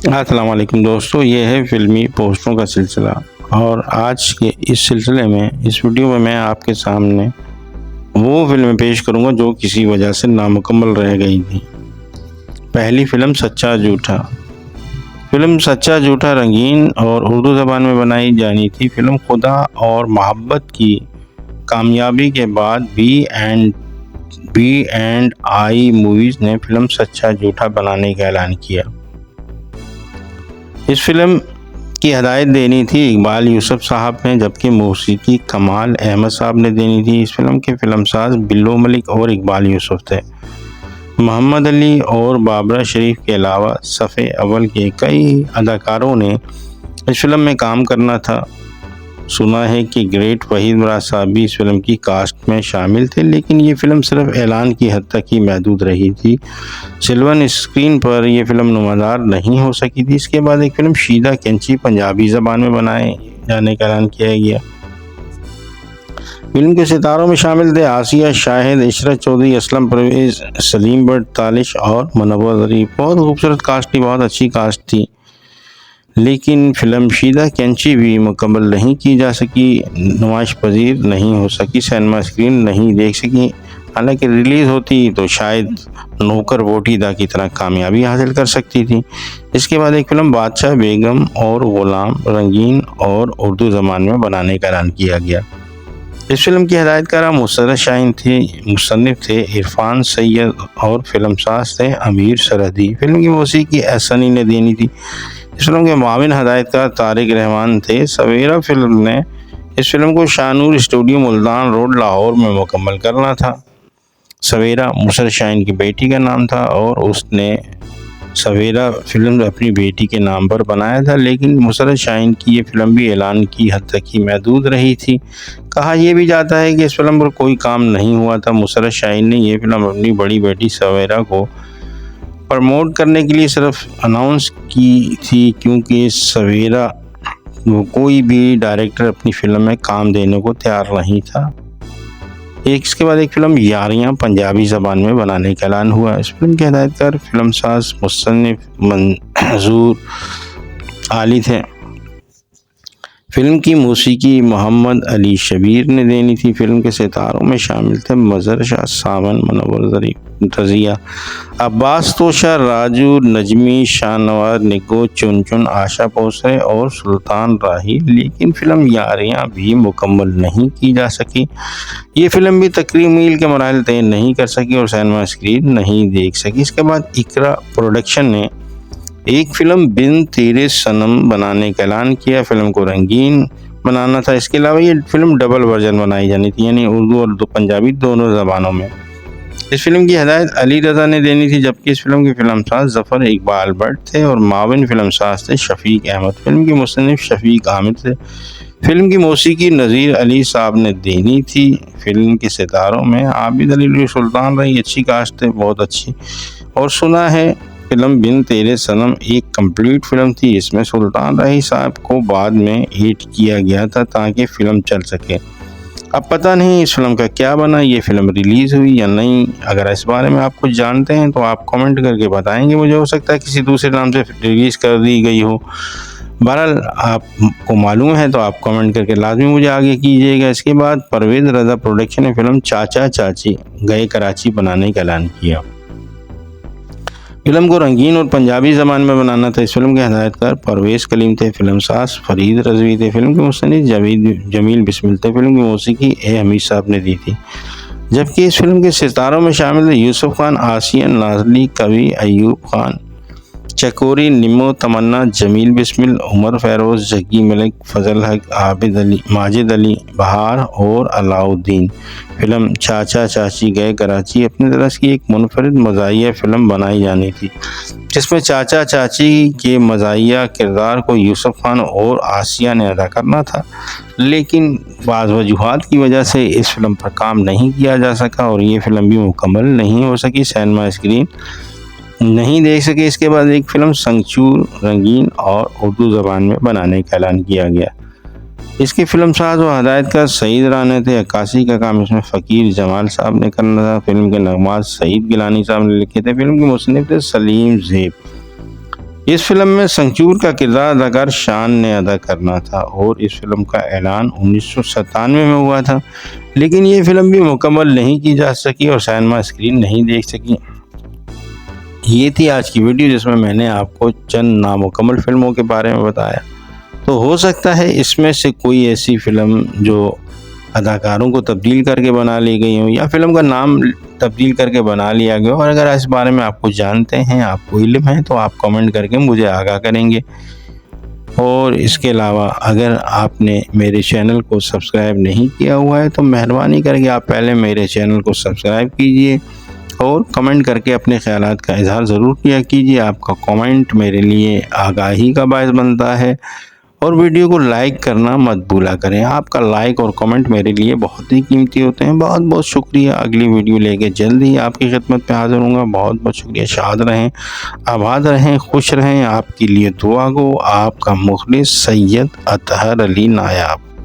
السلام علیکم دوستو، یہ ہے فلمی پوسٹروں کا سلسلہ، اور آج کے اس سلسلے میں اس ویڈیو میں آپ کے سامنے وہ فلمیں پیش کروں گا جو کسی وجہ سے نامکمل رہ گئی تھی۔ پہلی فلم سچا جھوٹا۔ فلم سچا جھوٹا رنگین اور اردو زبان میں بنائی جانی تھی۔ فلم خدا اور محبت کی کامیابی کے بعد بی اینڈ آئی موویز نے فلم سچا جھوٹا بنانے کا اعلان کیا۔ اس فلم کی ہدایت دینی تھی اقبال یوسف صاحب نے، جبکہ موسیقی کمال احمد صاحب نے دینی تھی۔ اس فلم کے فلم ساز بلو ملک اور اقبال یوسف تھے۔ محمد علی اور بابرہ شریف کے علاوہ صفحے اول کے کئی اداکاروں نے اس فلم میں کام کرنا تھا۔ سنا ہے کہ گریٹ وحید مراد صاحب بھی اس فلم کی کاسٹ میں شامل تھے، لیکن یہ فلم صرف اعلان کی حد تک ہی محدود رہی تھی۔ سلور اسکرین پر یہ فلم نمایاں نہیں ہو سکی تھی۔ اس کے بعد ایک فلم شیدہ کینچی پنجابی زبان میں بنائے جانے کا اعلان کیا گیا۔ فلم کے ستاروں میں شامل تھے آسیہ، شاہد، عشرت چودھری، اسلم پرویز، سلیم بٹ، تالش اور منور ظریف۔ بہت خوبصورت کاسٹ تھی، بہت اچھی کاسٹ تھی، لیکن فلم شیدہ کینچی بھی مکمل نہیں کی جا سکی، نمائش پذیر نہیں ہو سکی، سینما اسکرین نہیں دیکھ سکی۔ حالانکہ ریلیز ہوتی تو شاید نوکر ووٹی دا کی طرح کامیابی حاصل کر سکتی تھی۔ اس کے بعد ایک فلم بادشاہ بیگم اور غلام رنگین اور اردو زبان میں بنانے کا اعلان کیا گیا۔ اس فلم کی ہدایت کارہ مسرت شاہین تھے، مصنف تھے عرفان سید اور فلم ساز تھے امیر سرحدی۔ فلم کی موسیقی احسنی نے دینی تھی۔ اس فلم کے معاون ہدایت کار طارق رحمان تھے۔ سویرا فلم نے اس فلم کو شاہنور اسٹوڈیو ملتان روڈ لاہور میں مکمل کرنا تھا۔ سویرا مسرت شاہین کی بیٹی کا نام تھا اور اس نے سویرا فلم اپنی بیٹی کے نام پر بنایا تھا، لیکن مسرت شاہین کی یہ فلم بھی اعلان کی حد تک ہی محدود رہی تھی۔ کہا یہ بھی جاتا ہے کہ اس فلم پر کوئی کام نہیں ہوا تھا۔ مسرت شاہین نے یہ فلم اپنی بڑی بیٹی سویرا کو پروموٹ کرنے کے لیے صرف اناؤنس کی تھی، کیونکہ سویرا کوئی بھی ڈائریکٹر اپنی فلم میں کام دینے کو تیار نہیں تھا۔ اس کے بعد ایک فلم یاریاں پنجابی زبان میں بنانے کا اعلان ہوا۔ اس فلم کے ہدایت کار، فلم ساز، مصنف منظور علی تھے۔ فلم کی موسیقی محمد علی شبیر نے دینی تھی۔ فلم کے ستاروں میں شامل تھے مظہر شاہ ساون، منور ظریف، رضیہ، عباس توشہ، راجو نجمی، شاہ نواز نگو، چن چن، آشا بھوسلے اور سلطان راہی، لیکن فلم یاریاں بھی مکمل نہیں کی جا سکی۔ یہ فلم بھی تکمیل کے مراحل طے نہیں کر سکی اور سینما اسکرین نہیں دیکھ سکی۔ اس کے بعد اقرا پروڈکشن نے ایک فلم بن تیرے صنم بنانے کا اعلان کیا۔ فلم کو رنگین بنانا تھا۔ اس کے علاوہ یہ فلم ڈبل ورژن بنائی جانی تھی، یعنی اردو اور پنجابی دونوں زبانوں میں۔ اس فلم کی ہدایت علی رضا نے دینی تھی، جبکہ اس فلم کے فلم ساز ظفر اقبال بٹ تھے اور معاون فلم ساز تھے شفیق احمد۔ فلم کے مصنف شفیق عامر تھے۔ فلم کی موسیقی نذیر علی صاحب نے دینی تھی۔ فلم کے ستاروں میں عابد علی سلطان رہی، اچھی کاسٹ ہے، بہت اچھی۔ اور سنا ہے فلم بن تیرے صنم ایک کمپلیٹ فلم تھی، اس میں سلطان راہی صاحب کو بعد میں ایڈ کیا گیا تھا تاکہ فلم چل سکے۔ اب پتہ نہیں اس فلم کا کیا بنا، یہ فلم ریلیز ہوئی یا نہیں۔ اگر اس بارے میں آپ کچھ جانتے ہیں تو آپ کمنٹ کر کے بتائیں گے مجھے، ہو سکتا ہے کسی دوسرے نام سے ریلیز کر دی گئی ہو۔ بہرحال آپ کو معلوم ہے تو آپ کمنٹ کر کے لازمی مجھے آگے کیجیے گا۔ اس کے بعد پرویز رضا پروڈکشن نے فلم چاچا چاچی گئے کراچی بنانے کا اعلان کیا۔ فلم کو رنگین اور پنجابی زبان میں بنانا تھا۔ اس فلم کے ہدایت کار پرویز کلیم تھے، فلم ساز فرید رضوی تھے، فلم کے مصنف جمیل بسمل تھے۔ فلم کی موسیقی اے حمید صاحب نے دی تھی، جبکہ اس فلم کے ستاروں میں شامل تھے یوسف خان، آسیہ نازلی، کبھی ایوب خان چکوری، نمو تمنا، جمیل بسمل، عمر فیروز، جگی ملک، فضل حق، عابد علی، ماجد علی، بہار اور علاؤ الدین۔ فلم چاچا چاچی گئے کراچی اپنی طرح کی ایک منفرد مزاحیہ فلم بنائی جانی تھی، جس میں چاچا چاچی کے مزاحیہ کردار کو یوسف خان اور آسیہ نے ادا کرنا تھا، لیکن بعض وجوہات کی وجہ سے اس فلم پر کام نہیں کیا جا سکا اور یہ فلم بھی مکمل نہیں ہو سکی، سینما اسکرین نہیں دیکھ سکے۔ اس کے بعد ایک فلم سنگچور رنگین اور اردو زبان میں بنانے کا اعلان کیا گیا۔ اس کے فلم ساز و ہدایت کار سعید رانے تھے۔ عکاسی کا کام اس میں فقیر جمال صاحب نے کرنا تھا۔ فلم کے نغمات سعید گیلانی صاحب نے لکھے تھے۔ فلم کے مصنف تھے سلیم زیب۔ اس فلم میں سنچور کا کردار اداکار شان نے ادا کرنا تھا اور اس فلم کا اعلان 1997 میں ہوا تھا، لیکن یہ فلم بھی مکمل نہیں کی جا سکی اور سینما اسکرین نہیں دیکھ سکی۔ یہ تھی آج کی ویڈیو جس میں میں نے آپ کو چند نامکمل فلموں کے بارے میں بتایا۔ تو ہو سکتا ہے اس میں سے کوئی ایسی فلم جو اداکاروں کو تبدیل کر کے بنا لی گئی ہوں یا فلم کا نام تبدیل کر کے بنا لیا گیا ہو، اور اگر اس بارے میں آپ کو جانتے ہیں، آپ کو علم ہے، تو آپ کمنٹ کر کے مجھے آگاہ کریں گے۔ اور اس کے علاوہ اگر آپ نے میرے چینل کو سبسکرائب نہیں کیا ہوا ہے تو مہربانی کر کے آپ پہلے میرے چینل کو سبسکرائب کیجئے اور کمنٹ کر کے اپنے خیالات کا اظہار ضرور کیا کیجئے۔ آپ کا کمنٹ میرے لیے آگاہی کا باعث بنتا ہے، اور ویڈیو کو لائک کرنا مت بھولا کریں۔ آپ کا لائک اور کمنٹ میرے لیے بہت ہی قیمتی ہوتے ہیں۔ بہت بہت شکریہ۔ اگلی ویڈیو لے کے جلد ہی آپ کی خدمت پہ حاضر ہوں گا۔ بہت بہت شکریہ۔ شاد رہیں، آباد رہیں، خوش رہیں۔ آپ کے لیے دعا گو، آپ کا مخلص سید اطہر علی نایاب۔